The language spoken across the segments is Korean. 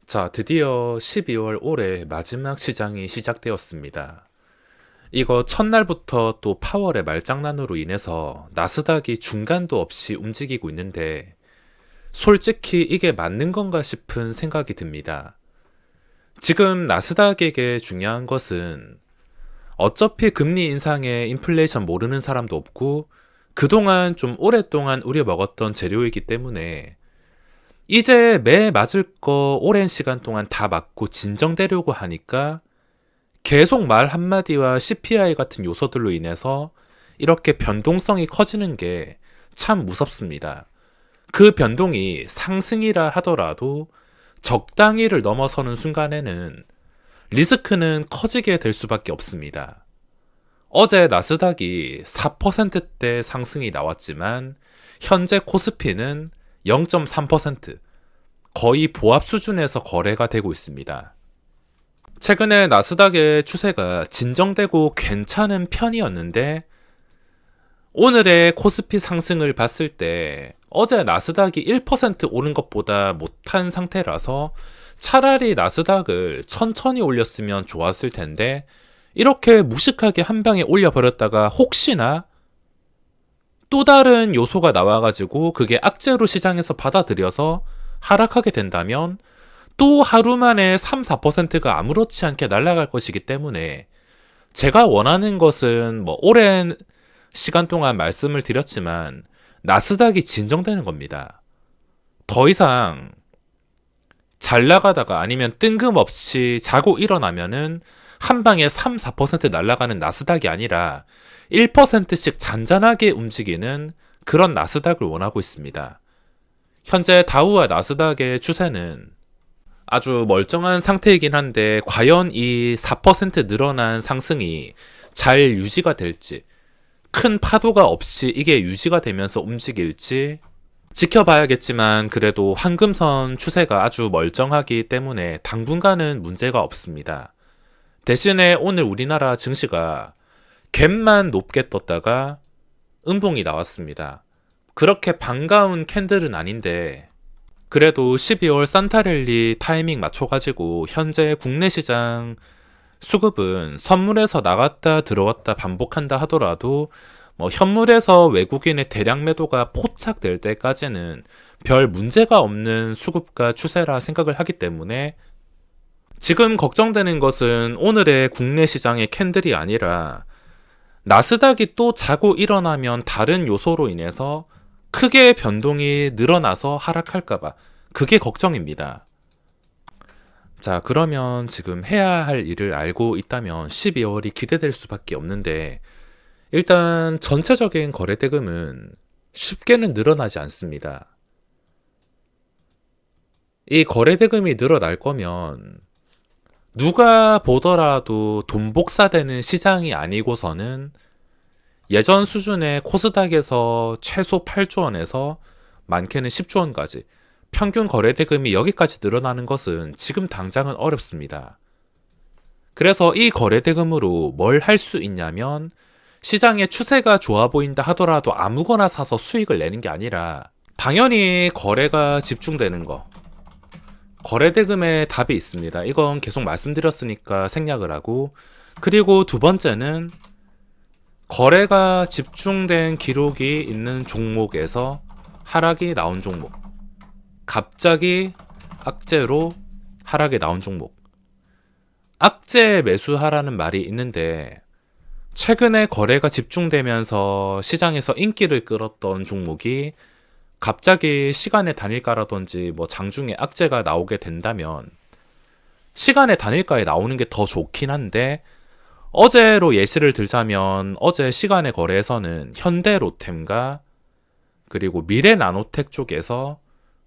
자, 드디어 12월 올해 마지막 시장이 시작되었습니다. 이거 첫날부터 또 파월의 말장난으로 인해서 나스닥이 중간도 없이 움직이고 있는데 솔직히 이게 맞는 건가 싶은 생각이 듭니다. 지금 나스닥에게 중요한 것은 어차피 금리 인상에 인플레이션 모르는 사람도 없고 그동안 좀 오랫동안 우려먹었던 재료이기 때문에 이제 매 맞을 거 오랜 시간 동안 다 맞고 진정되려고 하니까 계속 말 한마디와 CPI 같은 요소들로 인해서 이렇게 변동성이 커지는 게 참 무섭습니다. 그 변동이 상승이라 하더라도 적당히를 넘어서는 순간에는 리스크는 커지게 될 수밖에 없습니다. 어제 나스닥이 4%대 상승이 나왔지만 현재 코스피는 0.3%, 거의 보합 수준에서 거래가 되고 있습니다. 최근에 나스닥의 추세가 진정되고 괜찮은 편이었는데 오늘의 코스피 상승을 봤을 때 어제 나스닥이 1% 오른 것보다 못한 상태라서 차라리 나스닥을 천천히 올렸으면 좋았을 텐데 이렇게 무식하게 한 방에 올려버렸다가 혹시나 또 다른 요소가 나와가지고 그게 악재로 시장에서 받아들여서 하락하게 된다면 또 하루 만에 3, 4%가 아무렇지 않게 날아갈 것이기 때문에 제가 원하는 것은 뭐 오랜 시간 동안 말씀을 드렸지만 나스닥이 진정되는 겁니다. 더 이상 잘 나가다가 아니면 뜬금없이 자고 일어나면은 한 방에 3, 4% 날아가는 나스닥이 아니라 1%씩 잔잔하게 움직이는 그런 나스닥을 원하고 있습니다. 현재 다우와 나스닥의 추세는 아주 멀쩡한 상태이긴 한데 과연 이 4% 늘어난 상승이 잘 유지가 될지, 큰 파도가 없이 이게 유지가 되면서 움직일지 지켜봐야겠지만 그래도 황금선 추세가 아주 멀쩡하기 때문에 당분간은 문제가 없습니다. 대신에 오늘 우리나라 증시가 갭만 높게 떴다가 음봉이 나왔습니다. 그렇게 반가운 캔들은 아닌데 그래도 12월 산타랠리 타이밍 맞춰가지고 현재 국내 시장 수급은 선물에서 나갔다 들어왔다 반복한다 하더라도 뭐 현물에서 외국인의 대량 매도가 포착될 때까지는 별 문제가 없는 수급과 추세라 생각을 하기 때문에 지금 걱정되는 것은 오늘의 국내 시장의 캔들이 아니라 나스닥이 또 자고 일어나면 다른 요소로 인해서 크게 변동이 늘어나서 하락할까봐 그게 걱정입니다. 자, 그러면 지금 해야 할 일을 알고 있다면 12월이 기대될 수밖에 없는데 일단 전체적인 거래 대금은 쉽게는 늘어나지 않습니다. 이 거래 대금이 늘어날 거면 누가 보더라도 돈 복사되는 시장이 아니고서는 예전 수준의 코스닥에서 최소 8조 원에서 많게는 10조 원까지 평균 거래 대금이 여기까지 늘어나는 것은 지금 당장은 어렵습니다. 그래서 이 거래 대금으로 뭘 할 수 있냐면 시장의 추세가 좋아 보인다 하더라도 아무거나 사서 수익을 내는 게 아니라 당연히 거래가 집중되는 거, 거래 대금에 답이 있습니다. 이건 계속 말씀드렸으니까 생략을 하고, 그리고 두 번째는 거래가 집중된 기록이 있는 종목에서 하락이 나온 종목, 갑자기 악재로 하락이 나온 종목. 악재 매수하라는 말이 있는데 최근에 거래가 집중되면서 시장에서 인기를 끌었던 종목이 갑자기 시간의 단일가라든지 뭐 장중에 악재가 나오게 된다면 시간의 단일가에 나오는 게 더 좋긴 한데 어제로 예시를 들자면 어제 시간의 거래에서는 현대로템과 그리고 미래나노텍 쪽에서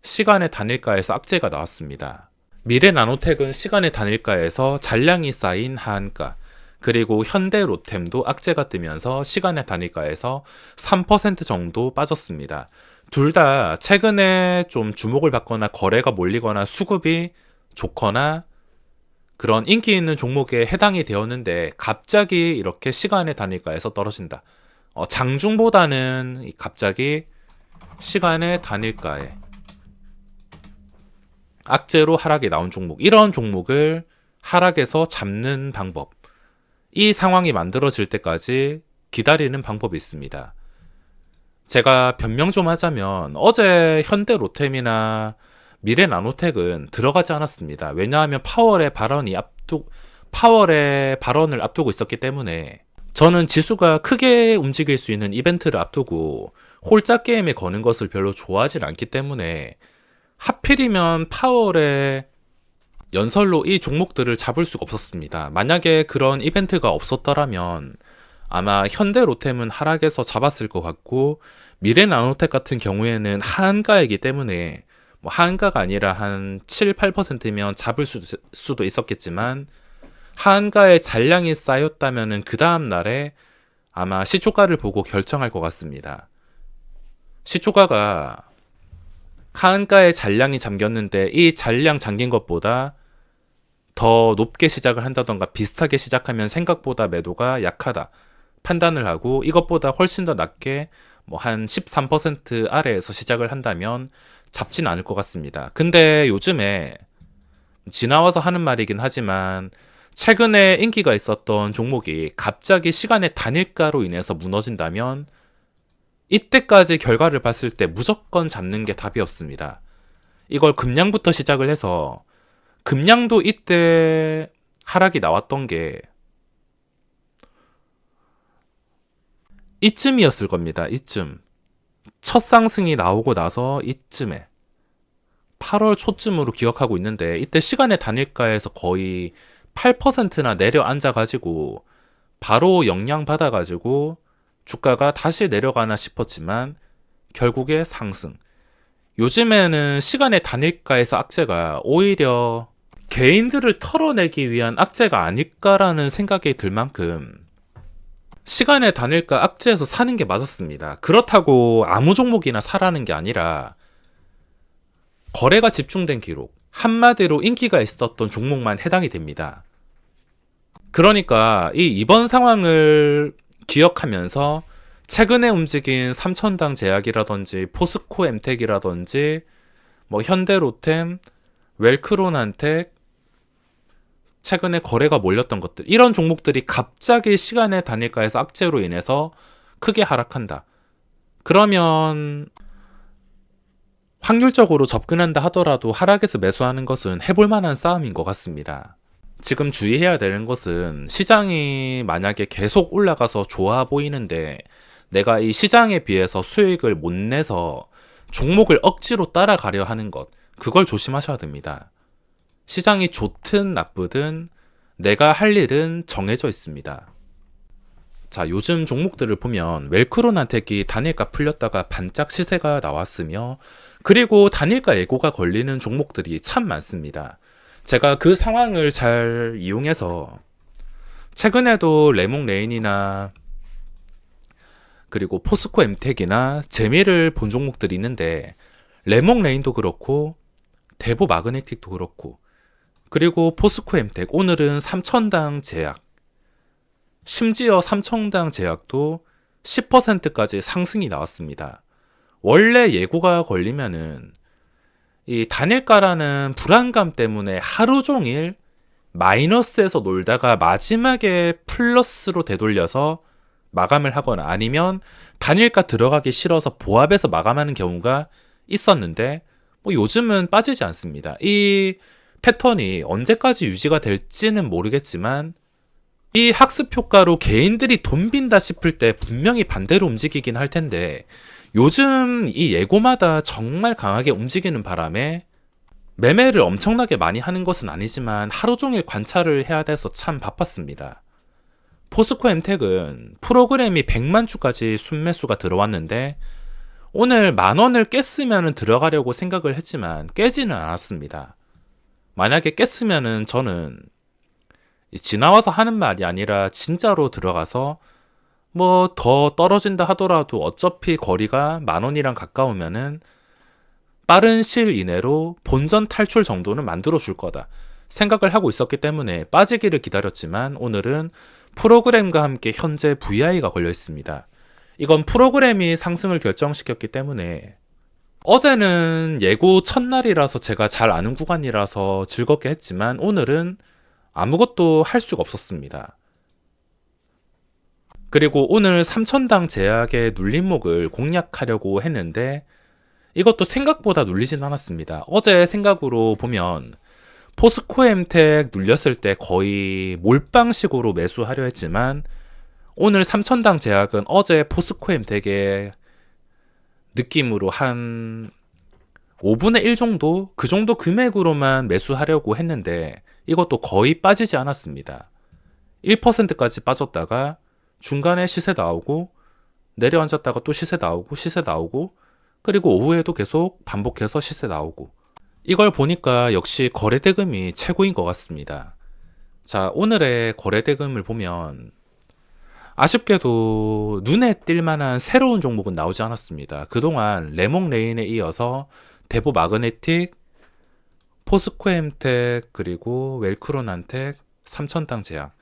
시간의 단일가에서 악재가 나왔습니다. 미래나노텍은 시간의 단일가에서 잔량이 쌓인 하한가, 그리고 현대로템도 악재가 뜨면서 시간의 단일가에서 3% 정도 빠졌습니다. 둘 다 최근에 좀 주목을 받거나 거래가 몰리거나 수급이 좋거나 그런 인기 있는 종목에 해당이 되었는데 갑자기 이렇게 시간의 단일가에서 떨어진다. 장중보다는 갑자기 시간의 단일가에 악재로 하락이 나온 종목, 이런 종목을 하락에서 잡는 방법, 이 상황이 만들어질 때까지 기다리는 방법이 있습니다. 제가 변명 좀 하자면 어제 현대로템이나 미래나노텍은 들어가지 않았습니다. 왜냐하면 파월의 발언을 앞두고 있었기 때문에. 저는 지수가 크게 움직일 수 있는 이벤트를 앞두고 홀짝 게임에 거는 것을 별로 좋아하진 않기 때문에, 하필이면 파월에 연설로 이 종목들을 잡을 수가 없었습니다. 만약에 그런 이벤트가 없었더라면 아마 현대로템은 하락에서 잡았을 것 같고, 미래나노텍 같은 경우에는 하한가이기 때문에 뭐 하한가가 아니라 한 7, 8%면 잡을 수도 있었겠지만, 하한가에 잔량이 쌓였다면은 그 다음 날에 아마 시초가를 보고 결정할 것 같습니다. 시초가가 하한가에 잔량이 잠겼는데 이 잔량 잠긴 것보다 더 높게 시작을 한다던가 비슷하게 시작하면 생각보다 매도가 약하다 판단을 하고, 이것보다 훨씬 더 낮게 뭐 한 13% 아래에서 시작을 한다면 잡진 않을 것 같습니다. 근데 요즘에 지나와서 하는 말이긴 하지만 최근에 인기가 있었던 종목이 갑자기 시간의 단일가로 인해서 무너진다면 이때까지 결과를 봤을 때 무조건 잡는 게 답이었습니다. 이걸 금량부터 시작을 해서, 금량도 이때 하락이 나왔던 게 이쯤이었을 겁니다. 이쯤. 첫 상승이 나오고 나서 이쯤에 8월 초쯤으로 기억하고 있는데, 이때 시간의 단일가에서 거의 8%나 내려앉아가지고 바로 영향 받아가지고 주가가 다시 내려가나 싶었지만 결국에 상승. 요즘에는 시간의 단일가에서 악재가 오히려 개인들을 털어내기 위한 악재가 아닐까라는 생각이 들 만큼 시간의 단일가 악재에서 사는 게 맞았습니다. 그렇다고 아무 종목이나 사라는 게 아니라 거래가 집중된 기록, 한마디로 인기가 있었던 종목만 해당이 됩니다. 그러니까 이번 상황을 기억하면서 최근에 움직인 삼천당 제약이라든지 포스코 엠텍이라든지 뭐 현대로템, 웰크론한텍, 최근에 거래가 몰렸던 것들, 이런 종목들이 갑자기 시간의 단일가에서 악재로 인해서 크게 하락한다. 그러면 확률적으로 접근한다 하더라도 하락에서 매수하는 것은 해볼 만한 싸움인 것 같습니다. 지금 주의해야 되는 것은, 시장이 만약에 계속 올라가서 좋아 보이는데 내가 이 시장에 비해서 수익을 못 내서 종목을 억지로 따라가려 하는 것, 그걸 조심하셔야 됩니다. 시장이 좋든 나쁘든 내가 할 일은 정해져 있습니다. 자, 요즘 종목들을 보면 웰크론한텍이 단일가 풀렸다가 반짝 시세가 나왔으며, 그리고 단일가 예고가 걸리는 종목들이 참 많습니다. 제가 그 상황을 잘 이용해서 최근에도 레몽레인이나 그리고 포스코 엠텍이나 재미를 본 종목들이 있는데, 레몽레인도 그렇고 대보 마그네틱도 그렇고 그리고 포스코 엠텍, 오늘은 삼천당 제약, 심지어 삼천당 제약도 10%까지 상승이 나왔습니다. 원래 예고가 걸리면은 이 단일가라는 불안감 때문에 하루 종일 마이너스에서 놀다가 마지막에 플러스로 되돌려서 마감을 하거나, 아니면 단일가 들어가기 싫어서 보합해서 마감하는 경우가 있었는데, 뭐 요즘은 빠지지 않습니다. 이 패턴이 언제까지 유지가 될지는 모르겠지만 이 학습 효과로 개인들이 돈 빈다 싶을 때 분명히 반대로 움직이긴 할 텐데, 요즘 이 예고마다 정말 강하게 움직이는 바람에 매매를 엄청나게 많이 하는 것은 아니지만 하루 종일 관찰을 해야 돼서 참 바빴습니다. 포스코 엠텍은 프로그램이 100만 주까지 순매수가 들어왔는데 오늘 10,000원을 깼으면 들어가려고 생각을 했지만 깨지는 않았습니다. 만약에 깼으면은 저는 지나와서 하는 말이 아니라 진짜로 들어가서 뭐 더 떨어진다 하더라도 어차피 거리가 10,000원이랑 가까우면은 빠른 시일 이내로 본전 탈출 정도는 만들어 줄 거다 생각을 하고 있었기 때문에 빠지기를 기다렸지만, 오늘은 프로그램과 함께 현재 VI가 걸려 있습니다. 이건 프로그램이 상승을 결정시켰기 때문에 어제는 예고 첫날이라서 제가 잘 아는 구간이라서 즐겁게 했지만 오늘은 아무것도 할 수가 없었습니다. 그리고 오늘 3천당 제약의 눌림목을 공략하려고 했는데 이것도 생각보다 눌리진 않았습니다. 어제 생각으로 보면 포스코엠텍 눌렸을 때 거의 몰빵식으로 매수하려 했지만 오늘 3천당 제약은 어제 포스코엠텍의 느낌으로 한 5분의 1 정도? 그 정도 금액으로만 매수하려고 했는데 이것도 거의 빠지지 않았습니다. 1%까지 빠졌다가 중간에 시세 나오고 내려앉았다가 또 시세 나오고 시세 나오고 그리고 오후에도 계속 반복해서 시세 나오고 이걸 보니까 역시 거래대금이 최고인 것 같습니다. 자, 오늘의 거래대금을 보면 아쉽게도 눈에 띌 만한 새로운 종목은 나오지 않았습니다. 그동안 레몽레인에 이어서 대보 마그네틱, 포스코엠텍, 그리고 웰크론한텍, 삼천당 제약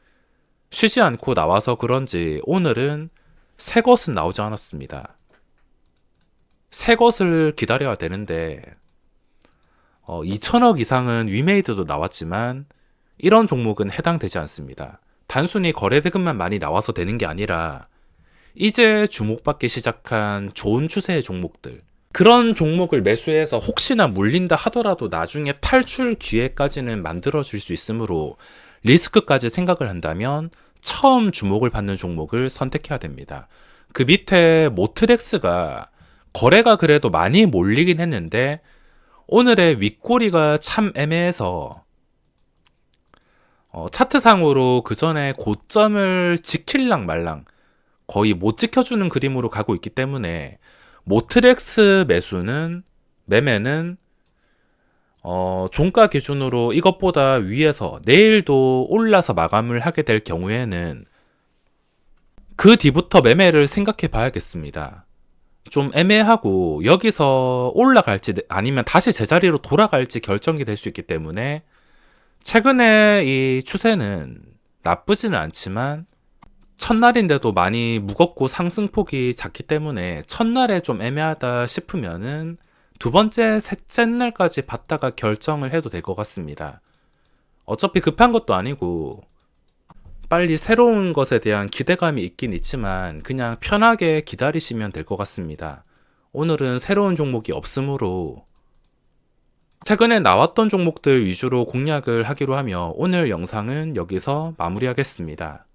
쉬지 않고 나와서 그런지 오늘은 새 것은 나오지 않았습니다. 새 것을 기다려야 되는데 2천억 이상은 위메이드도 나왔지만 이런 종목은 해당되지 않습니다. 단순히 거래대금만 많이 나와서 되는 게 아니라 이제 주목받기 시작한 좋은 추세의 종목들, 그런 종목을 매수해서 혹시나 물린다 하더라도 나중에 탈출 기회까지는 만들어줄 수 있으므로 리스크까지 생각을 한다면 처음 주목을 받는 종목을 선택해야 됩니다. 그 밑에 모트렉스가 거래가 그래도 많이 몰리긴 했는데 오늘의 윗꼬리가 참 애매해서 차트상으로 그 전에 고점을 지킬랑 말랑 거의 못 지켜주는 그림으로 가고 있기 때문에 모트렉스 매매는 종가 기준으로 이것보다 위에서 내일도 올라서 마감을 하게 될 경우에는 그 뒤부터 매매를 생각해 봐야겠습니다. 좀 애매하고 여기서 올라갈지 아니면 다시 제자리로 돌아갈지 결정이 될 수 있기 때문에 최근에 이 추세는 나쁘지는 않지만 첫날인데도 많이 무겁고 상승폭이 작기 때문에 첫날에 좀 애매하다 싶으면은 두 번째, 셋째 날까지 봤다가 결정을 해도 될 것 같습니다. 어차피 급한 것도 아니고 빨리 새로운 것에 대한 기대감이 있긴 있지만 그냥 편하게 기다리시면 될 것 같습니다. 오늘은 새로운 종목이 없으므로 최근에 나왔던 종목들 위주로 공략을 하기로 하며 오늘 영상은 여기서 마무리하겠습니다.